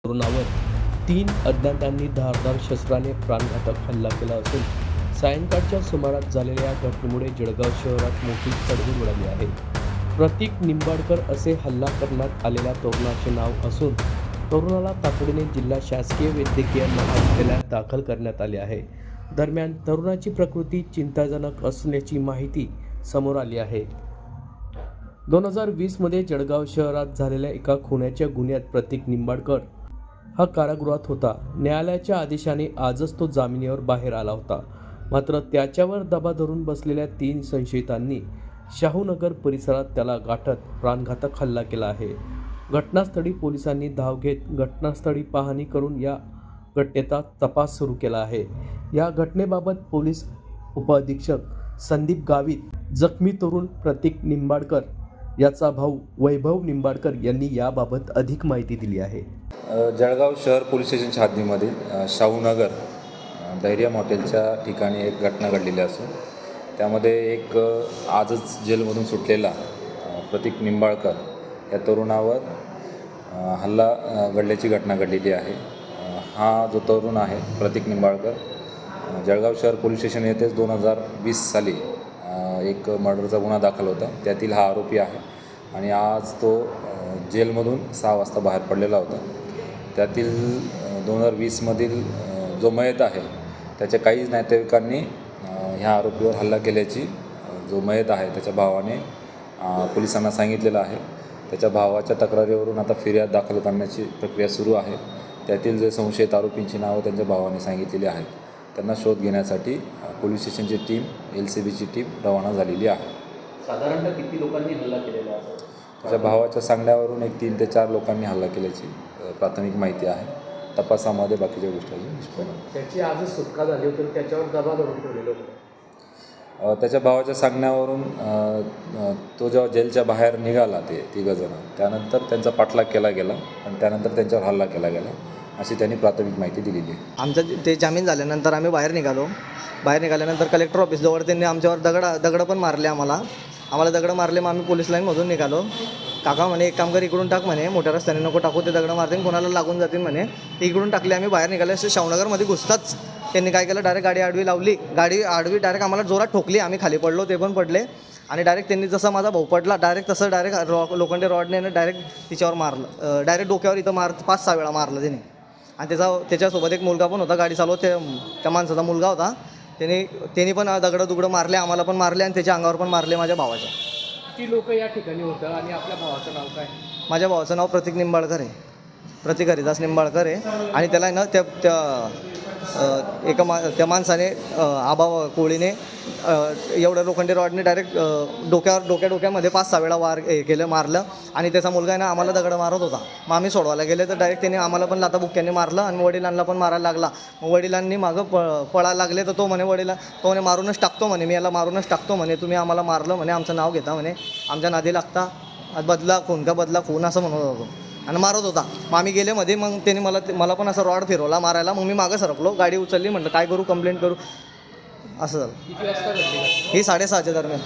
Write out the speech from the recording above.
तरुणावर 3 अज्ञातांनी धारदार शस्त्राने प्राणघातक हल्ला केला असून सायंकाळच्या सुमारास झालेल्या या घटनेमुळे जळगाव शहरात मोठी खळबळ उडाली आहे. प्रतीक निंबाडकर असे हल्ला करण्यात आलेल्या तरुणाचे नाव असून तरुणाला तातडीने जिल्हा शासकीय वैद्यकीय महाविद्यालयात दाखल करण्यात आले आहे. दरम्यान तरुणाची प्रकृती चिंताजनक असल्याची माहिती समोर आली आहे. 2020 मध्ये जळगाव शहरात झालेल्या एका खुनाच्या गुन्ह्यात प्रतीक निंबाडकर हा कारागृहात होता. न्यायालयाच्या आदेशाने आजच तो जामिनावर बाहेर आला होता. मात्र त्याच्यावर दबा धरून बसलेल्या 3 संशयितांनी शाहूनगर परिसरात त्याला गाठत प्राणघातक हल्ला केला आहे. घटनास्थळी पोलिसांनी धाव घेत घटनास्थळी पाहणी करून या घटनेचा तपास सुरू केला आहे. या घटनेबाबत पोलीस उपअधीक्षक संदीप गावित, जखमी तरुण प्रतीक निंबाडकर याचा भाऊ वैभव निंबाडकर यांनी याबाबत अधिक माहिती दिली आहे. जळगाव शहर पोलीस स्टेशनच्या हद्दीमधील शाहूनगर धैर्यम हॉटेलच्या ठिकाणी एक घटना घडलेली असून त्यामध्ये एक आजच जेलमधून सुटलेला प्रतीक निंबाडकर या तरुणावर हल्ला घडल्याची घटना घडलेली आहे. हा जो तरुण आहे प्रतीक निंबाडकर जळगाव शहर पोलीस स्टेशन येथेच 2020 साली एक मर्डरचा गुन्हा दाखल होता. त्यातील हा आरोपी आहे आणि आज तो जेलमधून 6 वाजता बाहेर पडलेला होता. त्यातील 2020 मधील जो मयत आहे त्याच्या काही नातेवाईकांनी ह्या आरोपीवर हल्ला केल्याची जो मयत आहे त्याच्या भावाने पोलिसांना सांगितलेलं आहे. त्याच्या भावाच्या तक्रारीवरून आता फिर्याद दाखल करण्याची प्रक्रिया सुरू आहे. त्यातील जे संशयित आरोपींची नावं त्यांच्या भावाने सांगितलेली आहेत. त्यांना शोध घेण्यासाठी पोलीस स्टेशनची टीम, LCBची टीम रवाना झालेली आहे. साधारणतः किती लोकांनी हल्ला केलेला आहे? त्याच्या भावाच्या सांगण्यावरून एक 3 ते 4 लोकांनी हल्ला केल्याची प्राथमिक माहिती आहे. तपासामध्ये बाकीच्या गोष्टी अजून निष्पन्न. त्याची आजच सुटका झाली होती, त्याच्यावर दबा धरून ठेवलेलं होतं. त्याच्या भावाच्या सांगण्यावरून तो जेव्हा जेलच्या बाहेर निघाला ते 3 जण, त्यानंतर त्यांचा पाठलाग केला गेला आणि त्यानंतर त्यांच्यावर हल्ला केला गेला अशी त्यांनी प्राथमिक माहिती दिलेली आहे. आमचं ते जामीन झाल्यानंतर आम्ही बाहेर निघाल्यानंतर कलेक्टर ऑफिसजवळ त्यांनी आमच्यावर दगडं पण मारले. आम्हाला दगडं मारले. मग आम्ही पोलीस लाईनमधून निघालो. काका म्हणे एक काम कर, इकडून टाक म्हणे, मोठ्या रस्त्याने नको टाकू, ते दगडं मारते कोणाला लागून जातील म्हणे. ते इकडून टाकले. आम्ही बाहेर निघाले. असे शाहूनगरमध्ये घुसताच त्यांनी काय केलं, डायरेक्ट गाडी आडवी लावली. गाडी आडवी डायरेक्ट आम्हाला जोरात ठोकली. आम्ही खाली पडलो, ते पण पडले आणि डायरेक्ट त्यांनी जसं माझा भाऊ पडला डायरेक्ट लोखंडी रॉडने डायरेक्ट तिच्यावर मारलं. डायरेक्ट डोक्यावर इथं 5-6 वेळा मारलं त्याने. आणि त्याच्यासोबत एक मुलगा पण होता, गाडी चालवत, त्या माणसाचा मुलगा होता. त्यांनी पण दगडं मारले, आम्हाला पण मारले आणि त्याच्या अंगावर पण मारले माझ्या भावाच्या. किती लोक या ठिकाणी होतं आणि आपल्या भावाचं नाव काय? माझ्या भावाचं नाव प्रतीक निंबाडकर आहे, प्रतीक हरिदास निंबाडकर आहे. आणि त्याला ना त्या माणसाने आबा कोळीने एवढं लोखंडी रॉडने डायरेक्ट डोक्यामध्ये 5-6 वेळा मारलं. आणि त्याचा मुलगा आहे ना आम्हाला दगडं मारत होता. मग आम्ही सोडवायला गेले तर डायरेक्ट त्याने आम्हाला पण लाथाबुक्क्यांनी मारलं आणि वडिलांना पण मारायला लागला. मग वडिलांनी मागं पळायला लागले तर तो म्हणे मारूनच टाकतो म्हणे, मी याला मारूनच टाकतो म्हणे, तुम्ही आम्हाला मारलं म्हणे, आमचं नाव घेता म्हणे, आमच्या नादी लागता, बदला खून असं म्हणत होतो आणि मारत होता. मग आम्ही गेले मध्ये. मग त्याने मला पण असं रॉड फिरवला मारायला. मग मी मागं सरकलो, गाडी उचलली, म्हटलं काय करू, कंप्लेंट करू, असं झालं. किती वाजता घडली? ही 6:30च्या दरम्यान.